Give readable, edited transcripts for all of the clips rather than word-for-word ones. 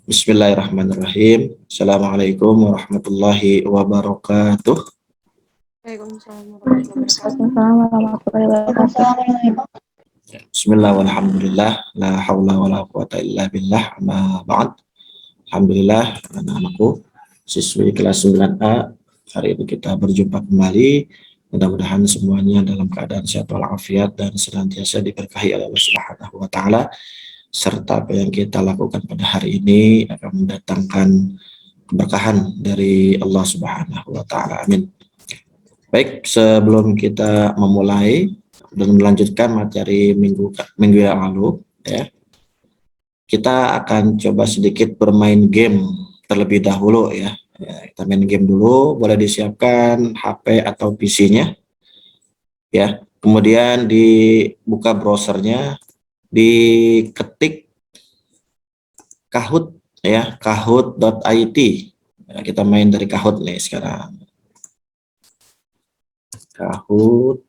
Bismillahirrahmanirrahim. Assalamualaikum warahmatullahi wabarakatuh. Waalaikumsalam warahmatullahi wabarakatuh. Waalaikumsalam warahmatullahi wabarakatuh. Bismillah walhamdulillah. La hawla wa la quwata illa billah. Amma ba'd. Alhamdulillah, anak-anakku, siswi kelas 9A. Hari ini kita berjumpa kembali. Mudah-mudahan semuanya dalam keadaan sehat walafiat dan senantiasa diberkahi oleh Allah Subhanahu wa taala. Serta apa yang kita lakukan pada hari ini akan mendatangkan keberkahan dari Allah Subhanahu wa taala. Amin. Baik, sebelum kita memulai dan melanjutkan materi minggu yang lalu, ya, kita akan coba sedikit bermain game terlebih dahulu, ya. Kita main game dulu, boleh disiapkan HP atau PC-nya, ya. Kemudian dibuka browsernya, diketik Kahoot, ya, kahoot.it. Ya, kita main dari Kahoot nih sekarang. Kahoot.it.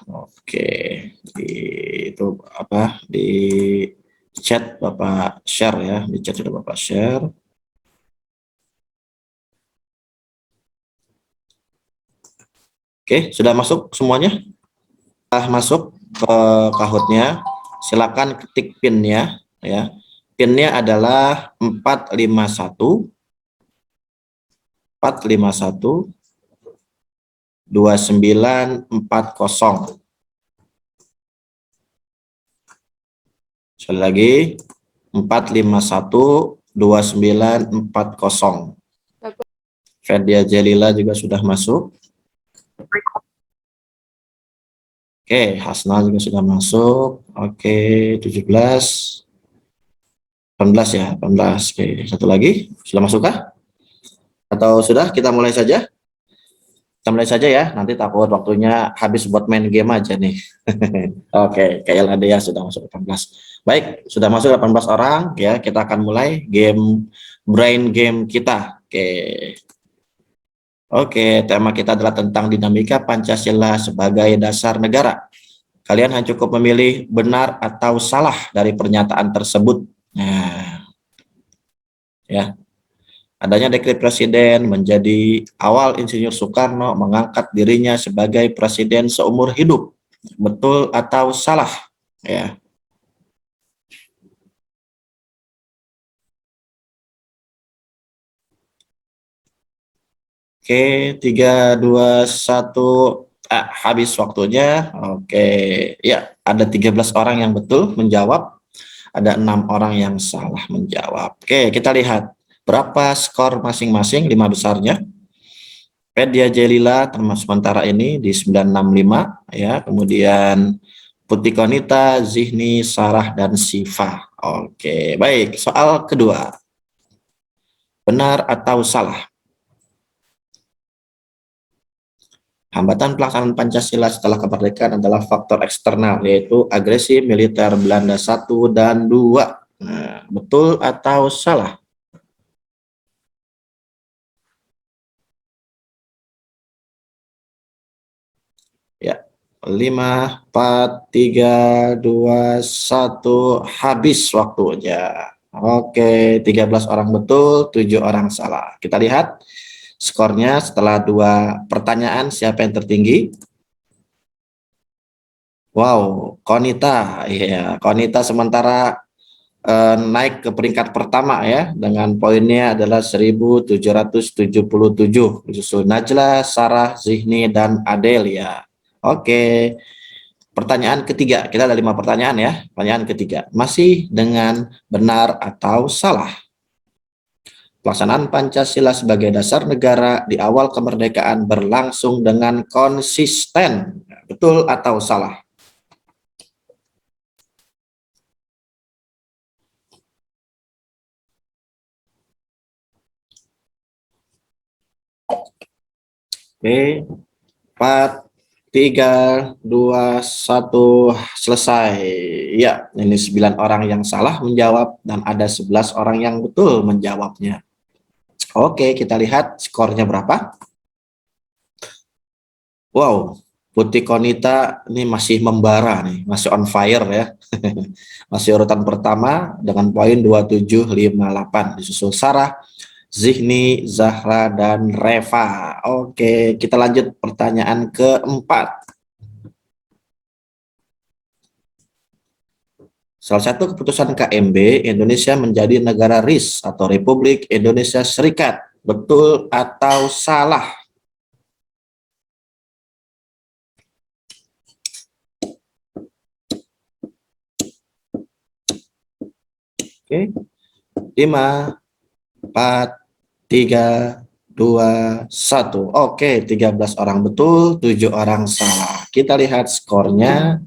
Oke, itu apa, di chat Bapak share, ya, di chat sudah Bapak share. Oke, sudah masuk semuanya? Sudah masuk ke Kahoot-nya, silakan ketik PIN-nya, ya. PIN-nya adalah 451 2940. Sekali lagi, 4512940. Fedia Jelila juga sudah masuk. Oke, Hasna juga sudah masuk. Oke, 17. 18 ya, 18. Oke, satu lagi. Sudah masuk kah? Atau sudah, kita mulai saja? Kita mulai saja ya, nanti takut waktunya habis buat main game aja nih. Oke, kayak Ladea sudah masuk 18. Baik, sudah masuk 18 orang, ya, kita akan mulai game brain game kita. Oke, tema kita adalah tentang dinamika Pancasila sebagai dasar negara. Kalian hanya cukup memilih benar atau salah dari pernyataan tersebut. Nah, ya. Adanya dekret presiden menjadi awal Insinyur Soekarno mengangkat dirinya sebagai presiden seumur hidup. Betul atau salah? Ya. Oke, 3, 2, 1, habis waktunya. Oke, ya, ada 13 orang yang betul menjawab, ada 6 orang yang salah menjawab. Oke, kita lihat berapa skor masing-masing 5 besarnya. Fedia Jelila termasuk sementara ini di 965, ya. Kemudian Putih Konita, Zihni, Sarah, dan Siva. Oke, baik. Soal kedua. Benar atau salah? Hambatan pelaksanaan Pancasila setelah kemerdekaan adalah faktor eksternal, yaitu agresi militer Belanda 1 dan 2. Nah, betul atau salah? Ya, 5, 4, 3, 2, 1, habis waktunya. Oke, 13 orang betul, 7 orang salah. Kita lihat skornya setelah 2 pertanyaan, siapa yang tertinggi? Wow, Konita. Ya, Konita sementara naik ke peringkat pertama, ya, dengan poinnya adalah 1777. Disusul Najla, Sarah, Zihni, dan Adelia. Oke. Pertanyaan ketiga, kita ada 5 pertanyaan, ya. Pertanyaan ketiga, masih dengan benar atau salah? Pelaksanaan Pancasila sebagai dasar negara di awal kemerdekaan berlangsung dengan konsisten. Betul atau salah? Oke, 4, 3, 2, 1, selesai. Ya, ini 9 orang yang salah menjawab dan ada 11 orang yang betul menjawabnya. Oke, kita lihat skornya berapa. Wow, Putih Konita ini masih membara nih, masih on fire ya. Masih urutan pertama dengan poin 2758, disusul Sarah, Zihni, Zahra, dan Reva. Oke, kita lanjut pertanyaan keempat. Salah satu keputusan KMB, Indonesia menjadi negara RIS atau Republik Indonesia Serikat. Betul atau salah? Oke, 5, 4, 3, 2, 1. Oke, 13 orang betul, 7 orang salah. Kita lihat skornya.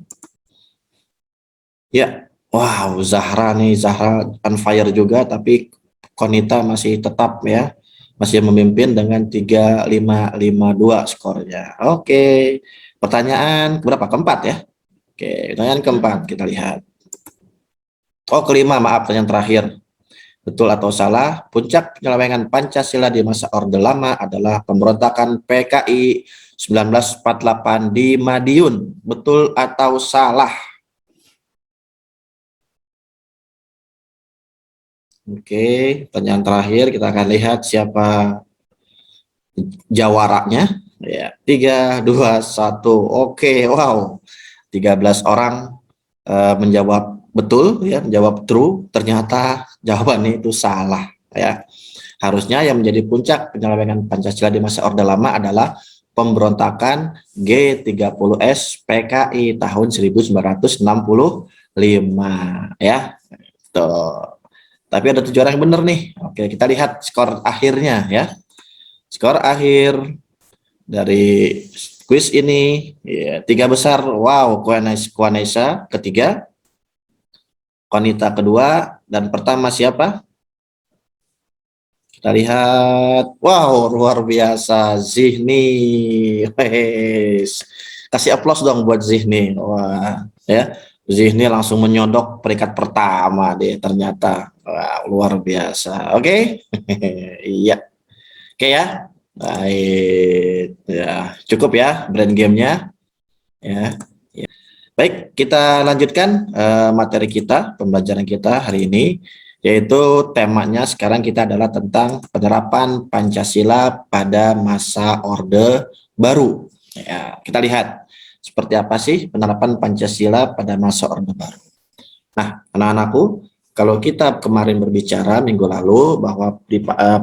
Ya, wow, Zahra nih, Zahra on fire juga, tapi Konita masih tetap ya, masih memimpin dengan 3552 skornya. Oke, pertanyaan berapa? Keempat ya. Oke, pertanyaan keempat kita lihat. Oh, kelima, maaf, pertanyaan terakhir. Betul atau salah, puncak penyelewengan Pancasila di masa Orde Lama adalah pemberontakan PKI 1948 di Madiun. Betul atau salah? Oke, pertanyaan terakhir kita akan lihat siapa jawaranya. Ya, 3, 2, 1. Oke, wow. 13 orang menjawab betul ya, menjawab true. Ternyata jawabannya itu salah ya. Harusnya yang menjadi puncak penyelewengan Pancasila di masa Orde Lama adalah pemberontakan G30S PKI tahun 1965 ya. Tuh. Tapi ada 7 orang yang benar nih. Oke, kita lihat skor akhirnya ya. Skor akhir dari kuis ini ya, 3 besar. Wow, Kwanesa ketiga, Konita kedua, dan pertama siapa? Kita lihat, wow, luar biasa, Zihni. Kasih aplaus dong buat Zihni. Wah, ya, Zihni langsung menyodok peringkat pertama deh ternyata. Wah, luar biasa. Oke, iya, oke ya. Baik, ya cukup ya brand gamenya. Ya, ya. Baik, kita lanjutkan materi kita, pembelajaran kita hari ini. Yaitu temanya sekarang kita adalah tentang penerapan Pancasila pada masa Orde Baru. Ya, kita lihat seperti apa sih penerapan Pancasila pada masa Orde Baru. Nah, anak-anakku, kalau kita kemarin berbicara minggu lalu bahwa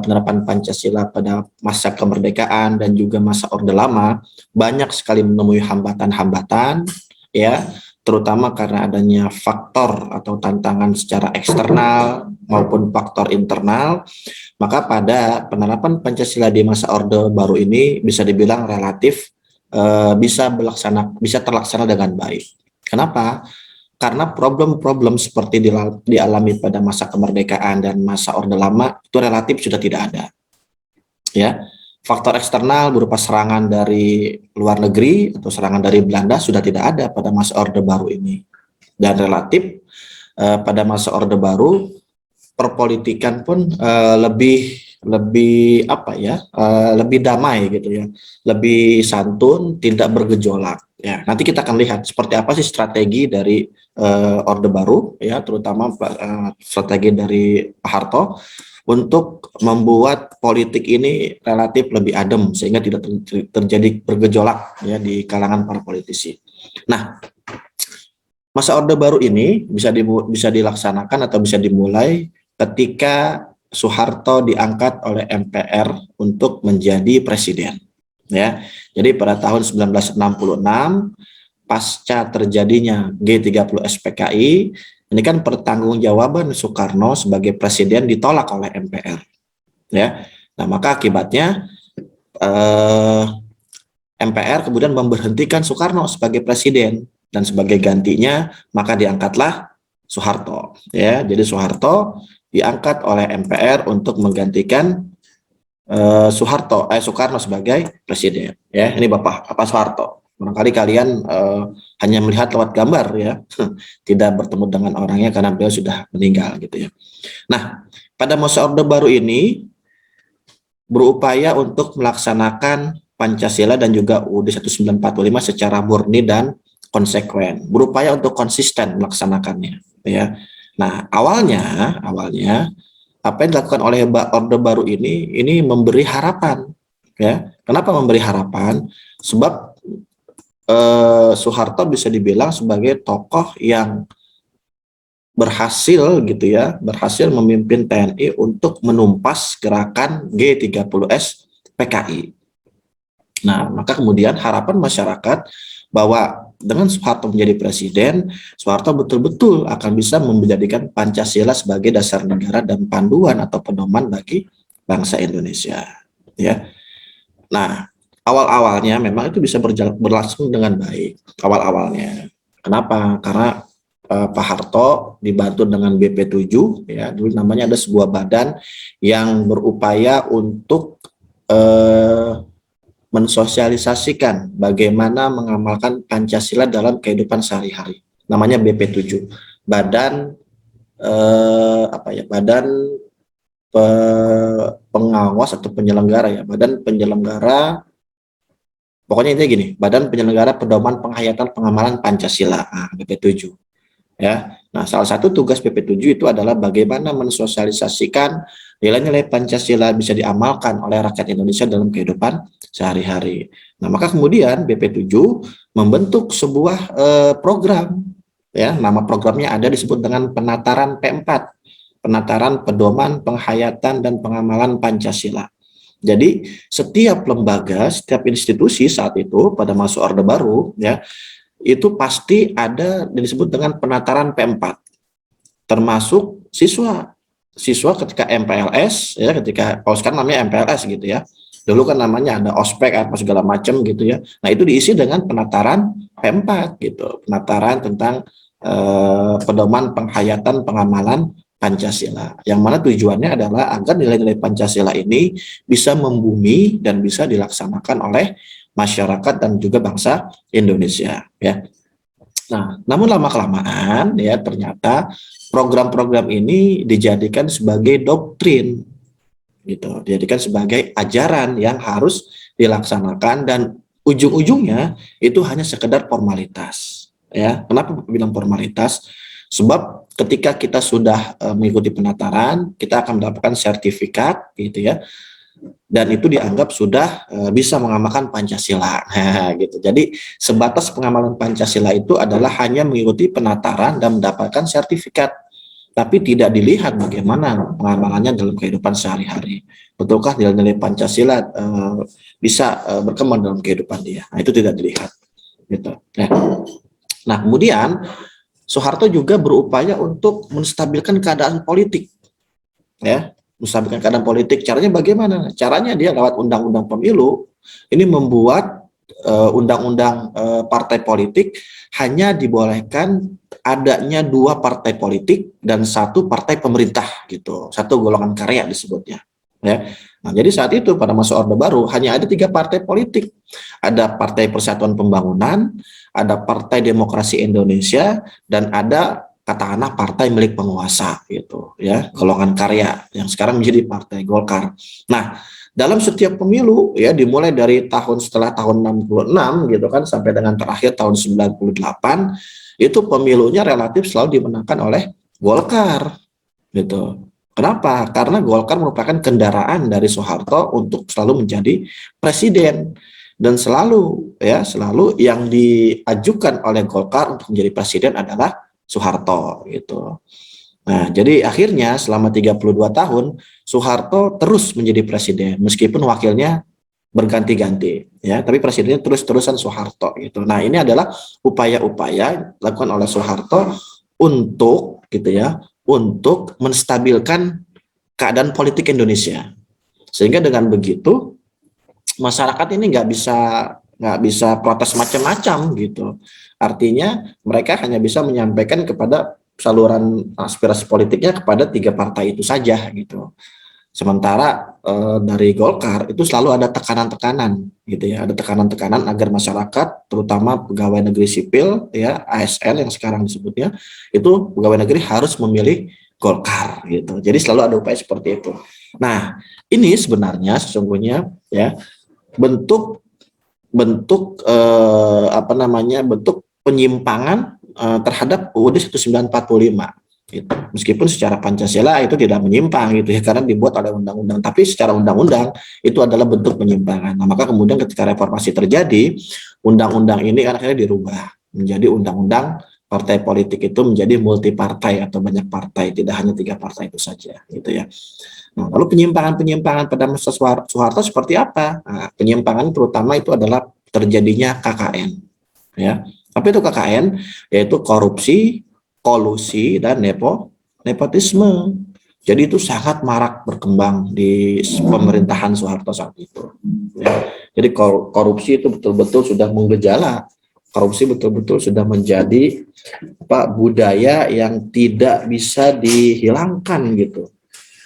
penerapan Pancasila pada masa kemerdekaan dan juga masa Orde Lama banyak sekali menemui hambatan-hambatan, ya, terutama karena adanya faktor atau tantangan secara eksternal maupun faktor internal, maka pada penerapan Pancasila di masa Orde Baru ini bisa dibilang relatif bisa terlaksana dengan baik. Kenapa? Karena problem-problem seperti dialami pada masa kemerdekaan dan masa Orde Lama itu relatif sudah tidak ada. Ya, faktor eksternal berupa serangan dari luar negeri atau serangan dari Belanda sudah tidak ada pada masa Orde Baru ini. Dan relatif pada masa Orde Baru perpolitikan pun lebih apa ya, lebih damai gitu ya, lebih santun, tidak bergejolak. Ya, nanti kita akan lihat seperti apa sih strategi dari Orde Baru ya, terutama strategi dari Pak Harto untuk membuat politik ini relatif lebih adem sehingga tidak terjadi bergejolak ya di kalangan para politisi. Nah, masa Orde Baru ini bisa dilaksanakan atau bisa dimulai ketika Soeharto diangkat oleh MPR untuk menjadi presiden. Ya, jadi pada tahun 1966 pasca terjadinya G30 SPKI, ini kan pertanggungjawaban Soekarno sebagai presiden ditolak oleh MPR. Ya, nah maka akibatnya MPR kemudian memberhentikan Soekarno sebagai presiden dan sebagai gantinya maka diangkatlah Soeharto. Ya, jadi Soeharto diangkat oleh MPR untuk menggantikan Soekarno sebagai presiden. Ya, ini Bapak Soeharto. Barangkali kalian hanya melihat lewat gambar ya, tidak bertemu dengan orangnya karena beliau sudah meninggal gitu ya. Nah, pada masa Orde Baru ini berupaya untuk melaksanakan Pancasila dan juga UUD 1945 secara murni dan konsekuen, berupaya untuk konsisten melaksanakannya, ya. Nah, awalnya apa yang dilakukan oleh Orde Baru ini memberi harapan, ya. Kenapa memberi harapan? Sebab Soeharto bisa dibilang sebagai tokoh yang berhasil gitu ya, berhasil memimpin TNI untuk menumpas gerakan G30S PKI. Nah, maka kemudian harapan masyarakat bahwa dengan Soeharto menjadi presiden, Soeharto betul-betul akan bisa menjadikan Pancasila sebagai dasar negara dan panduan atau pedoman bagi bangsa Indonesia. Ya, nah awal-awalnya memang itu bisa berlangsung dengan baik. Awal-awalnya, kenapa? Karena Pak Harto dibantu dengan BP7, ya dulu namanya ada sebuah badan yang berupaya untuk mensosialisasikan bagaimana mengamalkan Pancasila dalam kehidupan sehari-hari. Namanya BP7, Badan Badan Pengawas atau Penyelenggara, ya, Badan Penyelenggara. Pokoknya intinya gini, Badan Penyelenggara Pedoman Penghayatan Pengamalan Pancasila, BP7. Ya, nah salah satu tugas BP7 itu adalah bagaimana mensosialisasikan nilai-nilai Pancasila bisa diamalkan oleh rakyat Indonesia dalam kehidupan sehari-hari. Nah, maka kemudian BP7 membentuk sebuah program, ya, nama programnya ada disebut dengan Penataran P4, Penataran Pedoman Penghayatan dan Pengamalan Pancasila. Jadi setiap lembaga, setiap institusi saat itu pada masa Orde Baru, ya, itu pasti ada disebut dengan penataran P4, termasuk siswa ketika MPLS, ya, ketika sekarang namanya MPLS gitu ya, dulu kan namanya ada ospek apa segala macam gitu ya. Nah, itu diisi dengan penataran P4 gitu, penataran tentang pedoman penghayatan pengamalan Pancasila, yang mana tujuannya adalah agar nilai-nilai Pancasila ini bisa membumi dan bisa dilaksanakan oleh masyarakat dan juga bangsa Indonesia, ya. Nah, namun lama-kelamaan ya ternyata program-program ini dijadikan sebagai doktrin gitu, dijadikan sebagai ajaran yang harus dilaksanakan dan ujung-ujungnya itu hanya sekedar formalitas, ya. Kenapa bilang formalitas? Sebab ketika kita sudah mengikuti penataran, kita akan mendapatkan sertifikat gitu ya, dan itu dianggap sudah bisa mengamalkan Pancasila. Nah, gitu. Jadi sebatas pengamalan Pancasila itu adalah hanya mengikuti penataran dan mendapatkan sertifikat, tapi tidak dilihat bagaimana pengamalannya dalam kehidupan sehari-hari. Betulkah nilai-nilai Pancasila bisa berkembang dalam kehidupan dia? Nah, itu tidak dilihat. Gitu. Nah, kemudian Soeharto juga berupaya untuk menstabilkan keadaan politik, ya. Menstabilkan keadaan politik, caranya bagaimana? Caranya dia lewat undang-undang pemilu, ini membuat undang-undang partai politik hanya dibolehkan adanya 2 partai politik dan 1 partai pemerintah gitu, 1 golongan karya disebutnya, ya. Nah, jadi saat itu pada masa Orde Baru hanya ada 3 partai politik, ada Partai Persatuan Pembangunan, ada Partai Demokrasi Indonesia, dan ada katakanlah partai milik penguasa gitu ya, golongan karya yang sekarang menjadi Partai Golkar. Nah, dalam setiap pemilu ya dimulai dari setelah tahun 66 gitu kan sampai dengan terakhir tahun 98 itu pemilunya relatif selalu dimenangkan oleh Golkar gitu. Kenapa? Karena Golkar merupakan kendaraan dari Soeharto untuk selalu menjadi presiden, dan selalu yang diajukan oleh Golkar untuk menjadi presiden adalah Soeharto gitu. Nah, jadi akhirnya selama 32 tahun Soeharto terus menjadi presiden meskipun wakilnya berganti-ganti, ya, tapi presidennya terus-terusan Soeharto gitu. Nah, ini adalah upaya-upaya dilakukan oleh Soeharto untuk gitu ya, untuk menstabilkan keadaan politik Indonesia. Sehingga dengan begitu masyarakat ini nggak bisa protes macam-macam gitu. Artinya mereka hanya bisa menyampaikan kepada saluran aspirasi politiknya kepada 3 partai itu saja gitu. Sementara dari Golkar itu selalu ada tekanan-tekanan gitu ya, ada tekanan-tekanan agar masyarakat, terutama pegawai negeri sipil ya, ASN yang sekarang disebutnya, itu pegawai negeri harus memilih Golkar gitu. Jadi selalu ada upaya seperti itu. Nah, ini sebenarnya sesungguhnya ya bentuk bentuk bentuk penyimpangan terhadap UUD 1945 gitu. Meskipun secara Pancasila itu tidak menyimpang gitu ya, karena dibuat oleh undang-undang, tapi secara undang-undang itu adalah bentuk penyimpangan. Nah, maka kemudian ketika reformasi terjadi, undang-undang ini kan akhirnya dirubah menjadi undang-undang partai politik itu menjadi multi partai atau banyak partai, tidak hanya 3 partai itu saja gitu ya. Nah, lalu penyimpangan-penyimpangan pada masa Soeharto seperti apa? Nah, penyimpangan terutama itu adalah terjadinya KKN ya. Tapi itu KKN yaitu korupsi, kolusi, dan nepotisme. Jadi itu sangat marak berkembang di pemerintahan Soeharto saat itu. Ya. Jadi korupsi itu betul-betul sudah menggejala. Korupsi betul-betul sudah menjadi budaya yang tidak bisa dihilangkan gitu.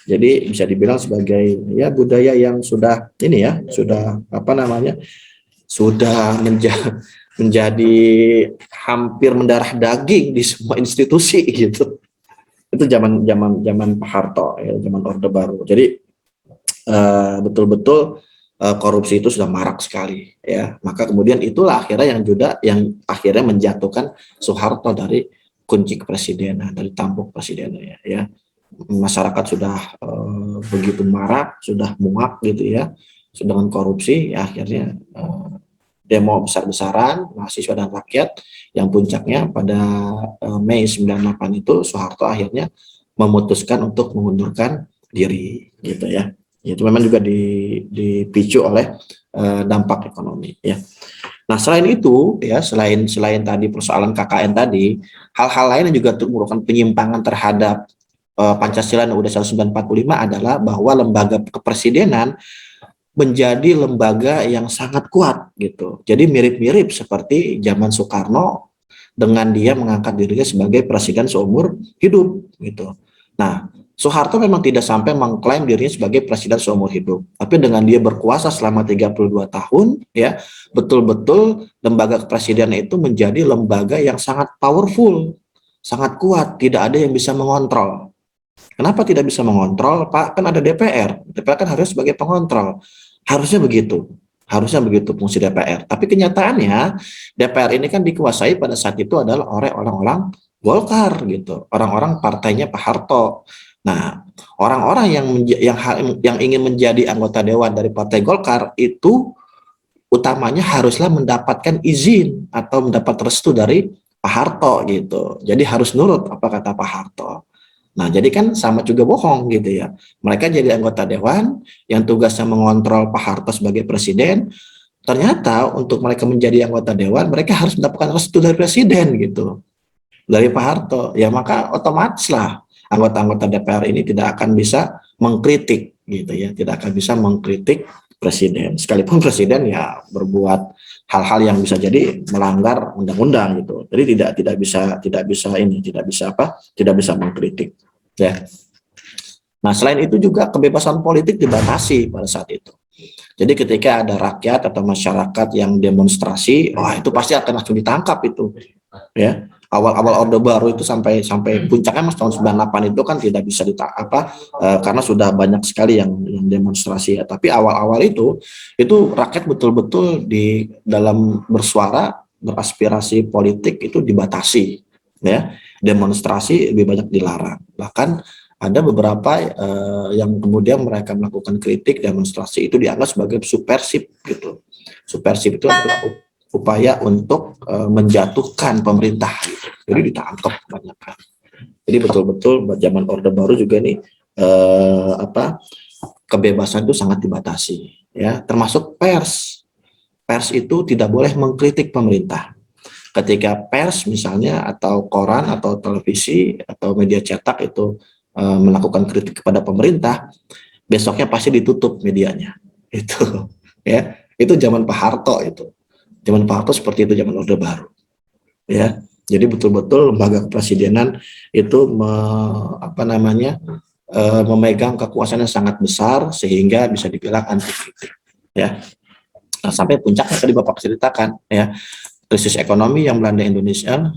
Jadi bisa dibilang sebagai ya budaya yang sudah ini ya, sudah sudah menjadi hampir mendarah daging di semua institusi gitu. Itu zaman Pak Harto ya, zaman Orde Baru. Jadi betul-betul korupsi itu sudah marak sekali ya. Maka kemudian itulah akhirnya yang akhirnya menjatuhkan Soeharto dari kunci kepresidenan, dari tampuk presidennya ya. Masyarakat sudah begitu marak, sudah muak gitu ya, dengan korupsi, ya akhirnya demo besar-besaran mahasiswa dan rakyat yang puncaknya pada Mei 98 itu Soeharto akhirnya memutuskan untuk mengundurkan diri gitu ya. Itu memang juga dipicu oleh dampak ekonomi ya. Nah, selain itu ya, selain tadi persoalan KKN tadi, hal-hal lain yang juga merupakan penyimpangan terhadap Pancasila dan UUD 1945 adalah bahwa lembaga kepresidenan menjadi lembaga yang sangat kuat gitu. Jadi mirip-mirip seperti zaman Soekarno dengan dia mengangkat dirinya sebagai presiden seumur hidup gitu. Nah, Soeharto memang tidak sampai mengklaim dirinya sebagai presiden seumur hidup, tapi dengan dia berkuasa selama 32 tahun ya, betul-betul lembaga kepresidenan itu menjadi lembaga yang sangat powerful, sangat kuat, tidak ada yang bisa mengontrol. Kenapa tidak bisa mengontrol, Pak? Kan ada DPR. DPR kan harus sebagai pengontrol. Harusnya begitu. Harusnya begitu fungsi DPR. Tapi kenyataannya DPR ini kan dikuasai pada saat itu adalah oleh orang-orang Golkar gitu. Orang-orang partainya Pak Harto. Nah, orang-orang yang ingin menjadi anggota dewan dari Partai Golkar itu utamanya haruslah mendapatkan izin atau mendapat restu dari Pak Harto gitu. Jadi harus nurut apa kata Pak Harto. Nah, jadi kan sama juga bohong gitu ya. Mereka jadi anggota dewan yang tugasnya mengontrol Pak Harto sebagai presiden. Ternyata untuk mereka menjadi anggota dewan, mereka harus mendapatkan restu dari presiden gitu. Dari Pak Harto. Ya maka otomatis lah anggota-anggota DPR ini tidak akan bisa mengkritik gitu ya. Tidak akan bisa mengkritik presiden. Sekalipun presiden ya berbuat hal-hal yang bisa jadi melanggar undang-undang gitu. Jadi tidak bisa mengkritik. Ya. Nah, selain itu juga kebebasan politik dibatasi pada saat itu. Jadi ketika ada rakyat atau masyarakat yang demonstrasi, wah itu pasti akan langsung ditangkap itu. Ya. Awal-awal Orde Baru itu sampai puncaknya Mas tahun 98 itu kan tidak bisa karena sudah banyak sekali yang demonstrasi ya. Tapi awal-awal itu rakyat betul-betul di dalam bersuara, beraspirasi politik itu dibatasi ya. Demonstrasi lebih banyak dilarang. Bahkan ada beberapa yang kemudian mereka melakukan kritik demonstrasi itu dianggap sebagai subversif gitu. Subversif itu adalah upaya untuk menjatuhkan pemerintah gitu. Jadi ditangkap banyak kan. Jadi betul-betul zaman Orde Baru juga nih kebebasan itu sangat dibatasi ya, termasuk pers. Pers itu tidak boleh mengkritik pemerintah. Ketika pers misalnya atau koran atau televisi atau media cetak itu melakukan kritik kepada pemerintah, besoknya pasti ditutup medianya. Itu ya, itu zaman Pak Harto itu. Zaman Pak Harto seperti itu zaman Orde Baru. Ya. Jadi betul-betul lembaga kepresidenan itu memegang kekuasaan yang sangat besar sehingga bisa dibilang anti kritik. Ya. Nah, sampai puncaknya tadi Bapak ceritakan ya. Krisis ekonomi yang melanda Indonesia,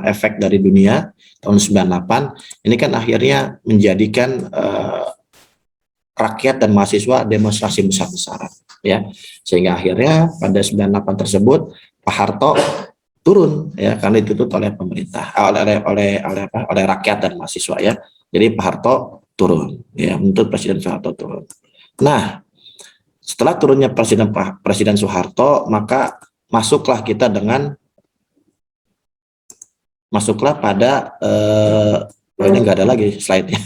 efek dari dunia tahun 98, ini kan akhirnya menjadikan rakyat dan mahasiswa demonstrasi besar-besaran. ya, sehingga akhirnya pada 98 tersebut Pak Harto turun ya karena dituntut oleh pemerintah, oleh rakyat dan mahasiswa ya. Jadi Pak Harto turun ya, menuntut Presiden Soeharto turun. Nah, setelah turunnya Presiden Soeharto, maka masuklah pada ini nggak ada lagi slide-nya.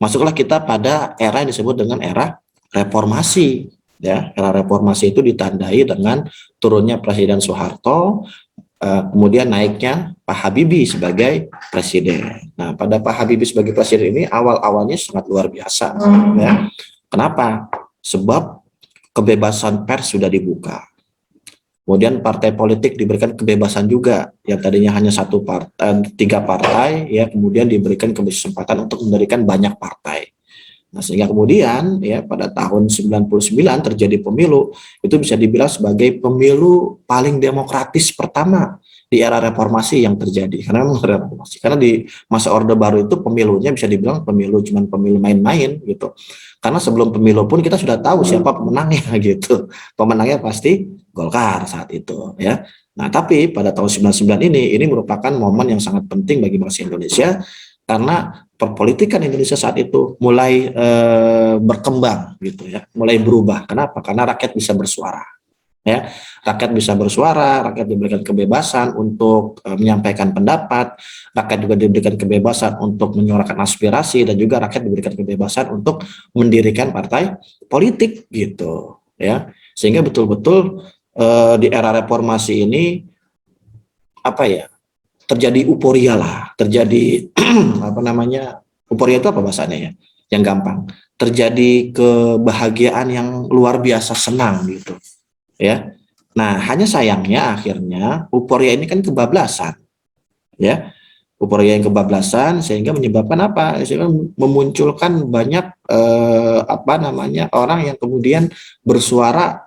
Masuklah kita pada era yang disebut dengan era reformasi. Ya, era reformasi itu ditandai dengan turunnya Presiden Soeharto, kemudian naiknya Pak Habibie sebagai presiden. Nah, pada Pak Habibie sebagai presiden ini awal-awalnya sangat luar biasa. Ya. Kenapa? Sebab kebebasan pers sudah dibuka. Kemudian partai politik diberikan kebebasan juga, yang tadinya hanya 3 partai, ya kemudian diberikan kesempatan untuk mendirikan banyak partai. Nah, sehingga kemudian ya pada tahun 99 terjadi pemilu, itu bisa dibilang sebagai pemilu paling demokratis pertama di era reformasi yang terjadi. Karena di masa Orde Baru itu pemilunya bisa dibilang cuman pemilu main-main gitu. Karena sebelum pemilu pun kita sudah tahu siapa pemenangnya gitu. Pemenangnya pasti Golkar saat itu ya. Nah, tapi pada tahun 99 ini merupakan momen yang sangat penting bagi bangsa Indonesia karena perpolitikan Indonesia saat itu mulai berkembang gitu ya, mulai berubah. Kenapa? Karena rakyat bisa bersuara. Ya, rakyat bisa bersuara, rakyat diberikan kebebasan untuk menyampaikan pendapat, rakyat juga diberikan kebebasan untuk menyuarakan aspirasi, dan juga rakyat diberikan kebebasan untuk mendirikan partai politik gitu ya. Sehingga betul-betul di era reformasi ini apa ya? Terjadi euforia lah, terjadi euforia itu apa bahasanya ya? Yang gampang. Terjadi kebahagiaan yang luar biasa, senang gitu. Ya. Nah, hanya sayangnya akhirnya euforia ini kan kebablasan. Ya. Euforia yang kebablasan sehingga menyebabkan apa? Sehingga memunculkan banyak orang yang kemudian bersuara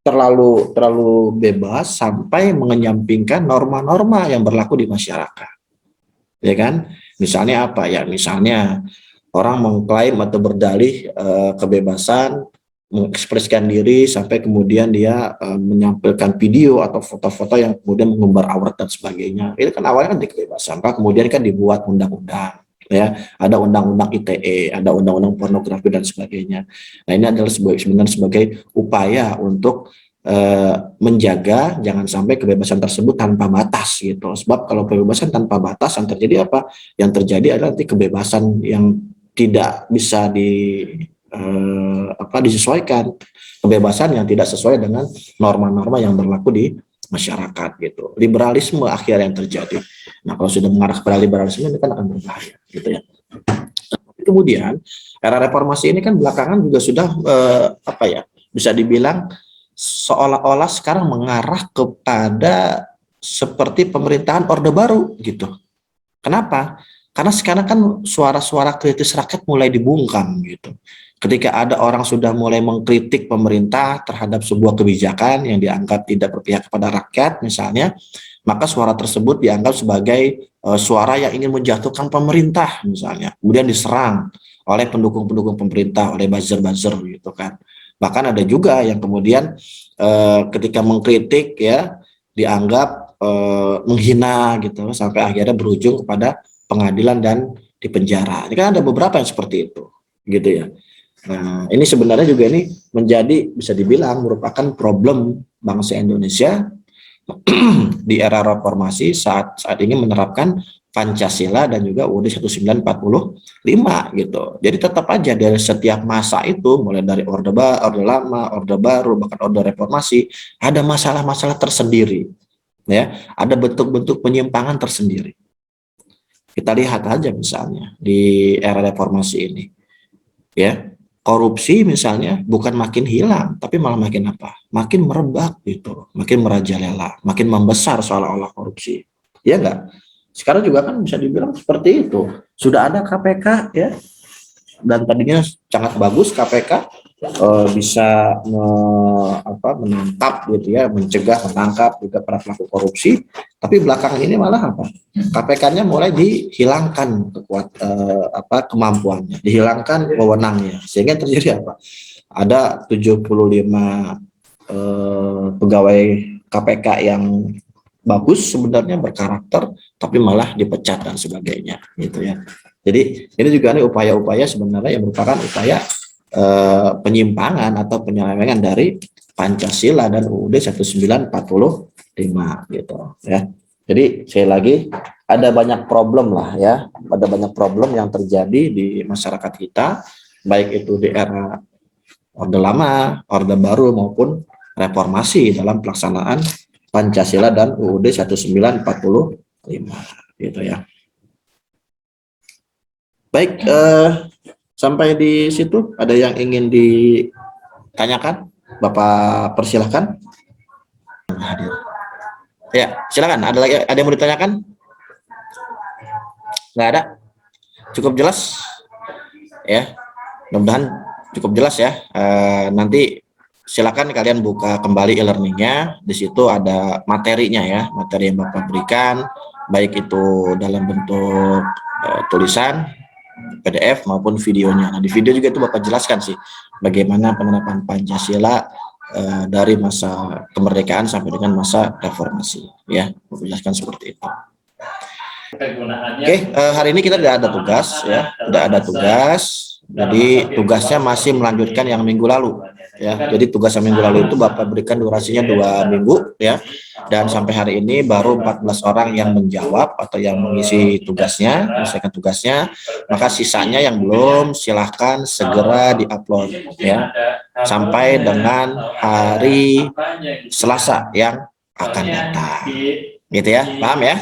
terlalu bebas sampai mengenyampingkan norma-norma yang berlaku di masyarakat, ya kan? Misalnya apa ya? Misalnya orang mengklaim atau berdalih kebebasan mengekspresikan diri sampai kemudian dia menyampaikan video atau foto-foto yang kemudian mengumbar aurat dan sebagainya. Itu kan awalnya kan di kebebasan, kemudian kan dibuat undang-undang. Ya, ada undang-undang ITE, ada undang-undang pornografi dan sebagainya. Nah, ini adalah sebenarnya sebagai upaya untuk menjaga jangan sampai kebebasan tersebut tanpa batas gitu. Sebab kalau kebebasan tanpa batas yang terjadi apa? Yang terjadi adalah nanti kebebasan yang tidak bisa disesuaikan, kebebasan yang tidak sesuai dengan norma-norma yang berlaku di masyarakat gitu. Liberalisme akhir yang terjadi. Nah, kalau sudah mengarah kepada liberalisme ini kan akan berbahaya gitu ya. Kemudian era reformasi ini kan belakangan juga sudah bisa dibilang seolah-olah sekarang mengarah kepada seperti pemerintahan Orde Baru gitu. Kenapa? Karena sekarang kan suara-suara kritis rakyat mulai dibungkam gitu. Ketika ada orang sudah mulai mengkritik pemerintah terhadap sebuah kebijakan yang dianggap tidak berpihak kepada rakyat misalnya, maka suara tersebut dianggap sebagai suara yang ingin menjatuhkan pemerintah misalnya. Kemudian diserang oleh pendukung-pendukung pemerintah, oleh buzzer-buzzer gitu kan. Bahkan ada juga yang kemudian ketika mengkritik ya dianggap menghina gitu sampai akhirnya berujung kepada pengadilan dan dipenjara. Ini kan ada beberapa yang seperti itu gitu ya. Nah, ini sebenarnya juga ini menjadi bisa dibilang merupakan problem bangsa Indonesia di era reformasi saat ini menerapkan Pancasila dan juga UUD 1945 gitu. Jadi tetap aja dari setiap masa itu mulai dari Orde Lama, Orde Baru, bahkan Orde Reformasi ada masalah-masalah tersendiri. Ya, ada bentuk-bentuk penyimpangan tersendiri. Kita lihat aja misalnya di era reformasi ini. Ya, korupsi misalnya bukan makin hilang, tapi malah makin apa? Makin merebak gitu, makin merajalela, makin membesar seolah-olah korupsi. Ya enggak? Sekarang juga kan bisa dibilang seperti itu. Sudah ada KPK ya, dan tadinya sangat bagus KPK bisa menangkap gitu ya, mencegah, menangkap juga para pelaku korupsi. Tapi belakangan ini malah apa? KPK-nya mulai dihilangkan kemampuannya, dihilangkan wewenangnya, sehingga terjadi apa? ada 75 pegawai KPK yang bagus sebenarnya, berkarakter, tapi malah dipecat dan sebagainya gitu ya. Jadi ini juga nih upaya-upaya sebenarnya yang merupakan upaya penyimpangan atau penyelewengan dari Pancasila dan UUD 1945 gitu ya. Jadi sekali lagi ada banyak problem lah ya, ada banyak problem yang terjadi di masyarakat kita, baik itu di era Orde Lama, Orde Baru maupun reformasi dalam pelaksanaan Pancasila dan UUD 1945 gitu ya. Baik, sampai di situ ada yang ingin ditanyakan? Bapak persilahkan. Hadir. Ya, silakan. Ada yang mau ditanyakan? Nggak ada? Cukup jelas? Ya, mudah-mudahan cukup jelas ya. Nanti silakan kalian buka kembali e-learningnya. Di situ ada materinya ya, materi yang Bapak berikan, baik itu dalam bentuk tulisan, PDF maupun videonya. Nah, di video juga itu Bapak jelaskan sih bagaimana penerapan Pancasila dari masa kemerdekaan sampai dengan masa reformasi ya. Bapak jelaskan seperti itu. Oke, hari ini kita tidak ada tugas ya, tidak ada tugas. Jadi tugasnya masih melanjutkan yang minggu lalu ya. Jadi tugas yang minggu lalu itu Bapak berikan durasinya 2 minggu ya. Dan sampai hari ini baru 14 orang yang menjawab atau yang mengisi tugasnya, menyelesaikan tugasnya. Maka sisanya yang belum silahkan segera diupload ya. Sampai dengan hari Selasa yang akan datang. Gitu ya, paham ya?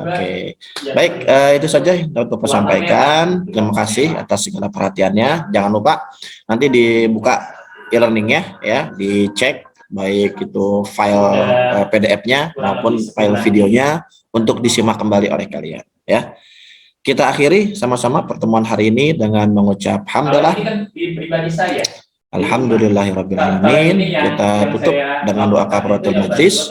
Oke, baik, itu saja yang dapat Bapak sampaikan. Terima kasih atas segala perhatiannya. Jangan lupa nanti dibuka e-learningnya ya, dicek baik itu file PDF-nya maupun file videonya untuk disimak kembali oleh kalian ya. Kita akhiri sama-sama pertemuan hari ini dengan mengucap hamdalah. Alhamdulillahirrabbilalamin. Kita tutup dengan doa kafaratul majlis.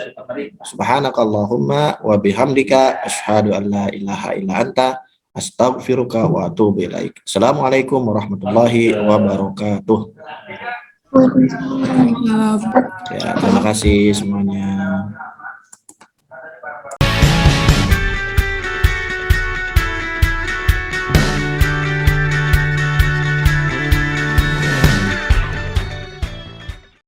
Subhanakallahumma wa bihamdika asyhadu an la ilaha illa anta astaghfiruka wa atubu ilaik. Assalamualaikum warahmatullahi wabarakatuh. Ya, terima kasih semuanya.